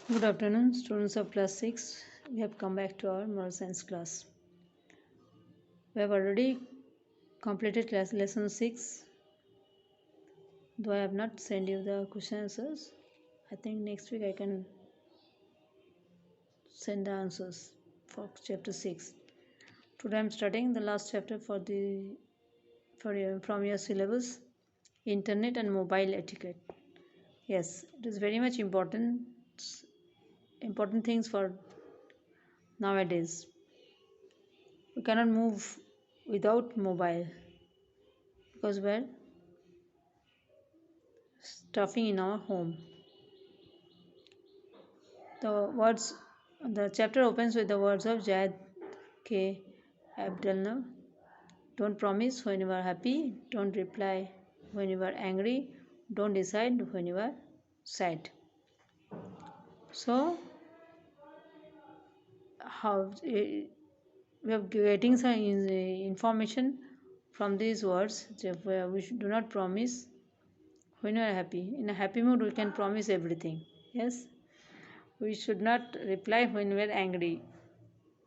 Good afternoon, students of class 6. We have come back to our moral science class. We have already completed class lesson 6, though I have not sent you the question answers. I think next week I can send the answers for chapter 6. Today I am starting the last chapter from your syllabus, Internet and Mobile Etiquette. Yes, it is very much important things for nowadays. We cannot move without mobile because we're stuffing in our home. The words, the chapter opens with the words of Jayed K. Abdelner. Don't promise when you are happy. Don't reply when you are angry. Don't decide when you are sad. So, how we are getting some information from these words. We do not promise when we are happy. In a happy mood, we can promise everything. Yes, we should not reply when we are angry.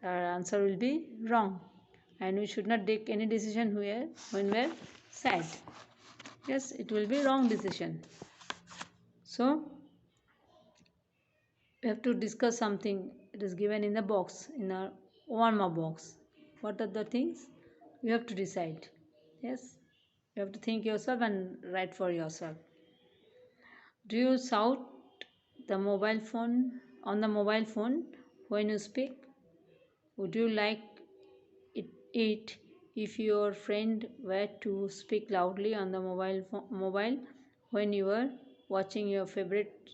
Our answer will be wrong, and we should not take any decision when we are sad. Yes, it will be wrong decision. So we have to discuss something. It is given in the box, in our warm-up box. What are the things you have to decide? Yes, you have to think yourself and write for yourself. Do you shout the mobile phone on the mobile phone when you speak? Would you like it if your friend were to speak loudly on the mobile when you were watching your favorite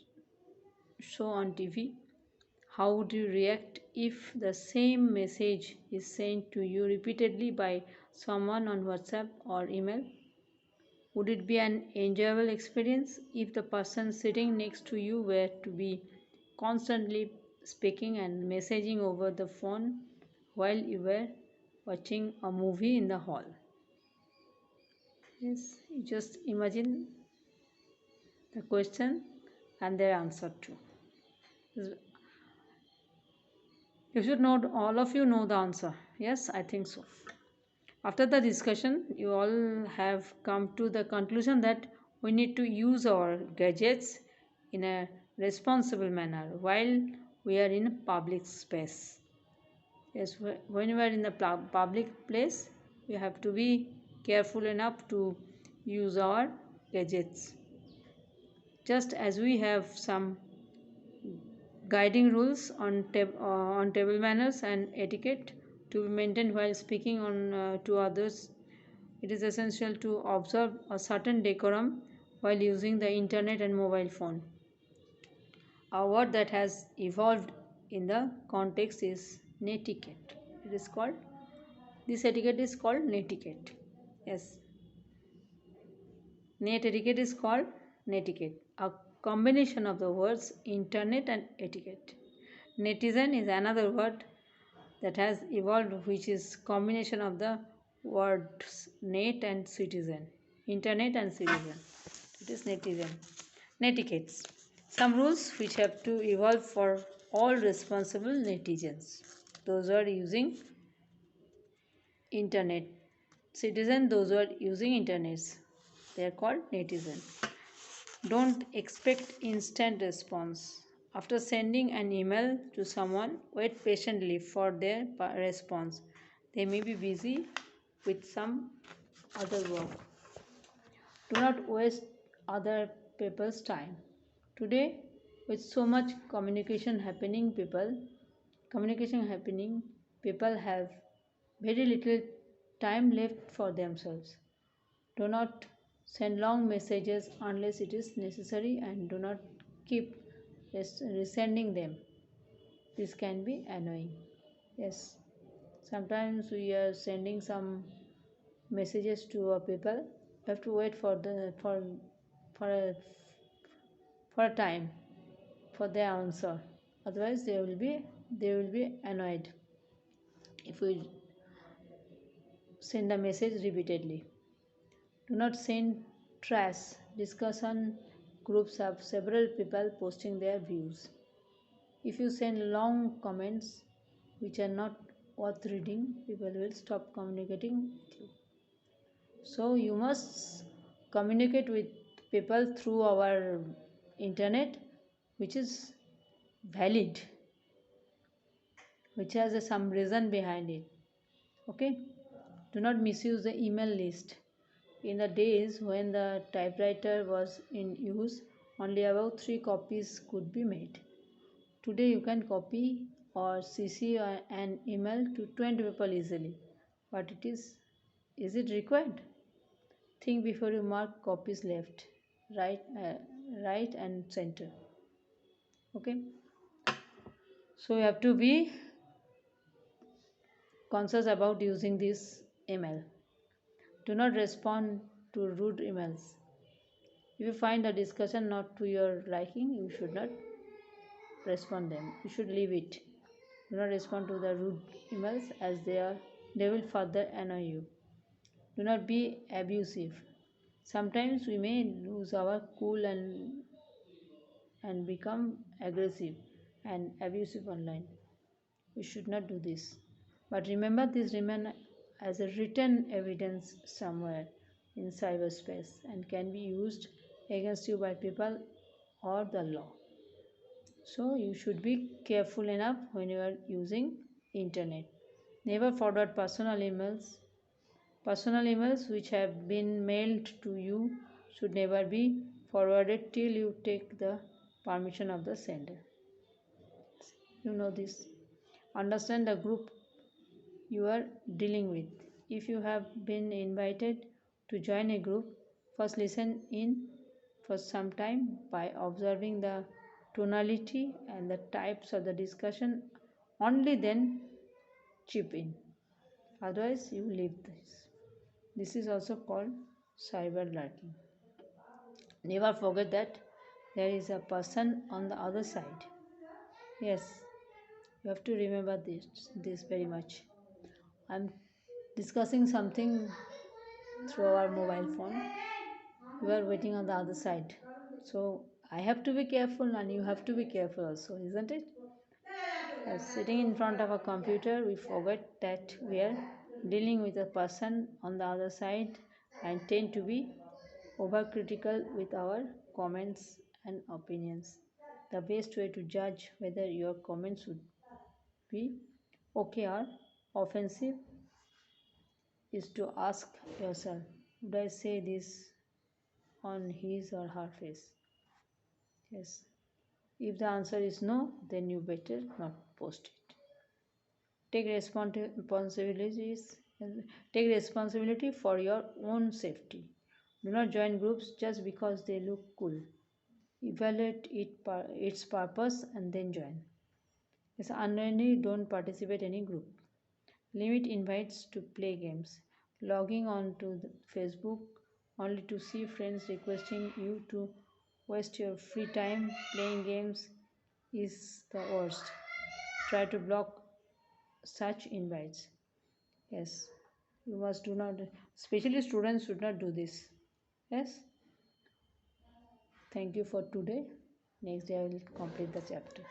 show on TV? How would you react if the same message is sent to you repeatedly by someone on WhatsApp or email? Would it be an enjoyable experience if the person sitting next to you were to be constantly speaking and messaging over the phone while you were watching a movie in the hall? Yes, you just imagine the question and their answer too. You should know, all of you know the answer. Yes, I think so. After the discussion, you all have come to the conclusion that we need to use our gadgets in a responsible manner while we are in public space. Yes, when we are in the public place, we have to be careful enough to use our gadgets. Just as we have some guiding rules on table manners and etiquette to be maintained while speaking to others, it is essential to observe a certain decorum while using the internet and mobile phone. A word that has evolved in the context is netiquette. It is called This etiquette is called netiquette. Yes, net etiquette is called netiquette. A combination of the words internet and etiquette. Netizen is another word that has evolved, which is combination of the words net and citizen, internet and citizen. It is netizen. Netiquettes. Some rules which have to evolve for all responsible netizens. Those who are using internet. Citizen, those who are using internets. They are called netizen. Don't expect instant response. After sending an email to someone, wait patiently for their response. They may be busy with some other work. Do not waste other people's time. Today, with so much communication happening, people have very little time left for themselves. Do not send long messages unless it is necessary and do not keep resending them. This can be annoying. Yes, sometimes we are sending some messages to our people. We have to wait for a, for a time for their answer. Otherwise, they will be annoyed if we send a message repeatedly. Do not send trash. Discussion groups have several people posting their views. If you send long comments which are not worth reading, people will stop communicating with you. So you must communicate with people through our internet, which is valid, which has some reason behind it. Okay? Do not misuse the email list. In the days when the typewriter was in use, only about 3 copies could be made. Today you can copy or CC an email to 20 people easily. But is it required? Think before you mark copies left, right, right and center. Okay. So you have to be conscious about using this email. Do not respond to rude emails. If you find a discussion not to your liking, you should not respond them. You should leave it. Do not respond to the rude emails as they will further annoy you. Do not be abusive. Sometimes we may lose our cool and become aggressive and abusive online. We should not do this. But remember, this remain as a written evidence somewhere in cyberspace and can be used against you by people or the law. So you should be careful enough when you are using internet. Never forward personal emails. Personal emails which have been mailed to you should never be forwarded till you take the permission of the sender. You know this. Understand the group you are dealing with. If you have been invited to join a group, first listen in for some time by observing the tonality and the types of the discussion. Only then chip in. Otherwise, you leave this. This is also called cyber lurking. Never forget that there is a person on the other side. Yes, you have to remember this very much. I'm discussing something through our mobile phone. You are waiting on the other side. So I have to be careful and you have to be careful also, isn't it? Sitting in front of a computer, we forget that we are dealing with a person on the other side and tend to be overcritical with our comments and opinions. The best way to judge whether your comments would be okay or offensive is to ask yourself, would I say this on his or her face? Yes. If the answer is no, then you better not post it. Take responsibilities. Take responsibility for your own safety. Do not join groups just because they look cool. Evaluate its purpose and then join. Yes, unknowingly don't participate in any group. Limit invites to play games. Logging on to Facebook only to see friends requesting you to waste your free time playing games is the worst. Try to block such invites. Yes, you must do not, especially students should not do this. Yes, thank you for today. Next day I will complete the chapter.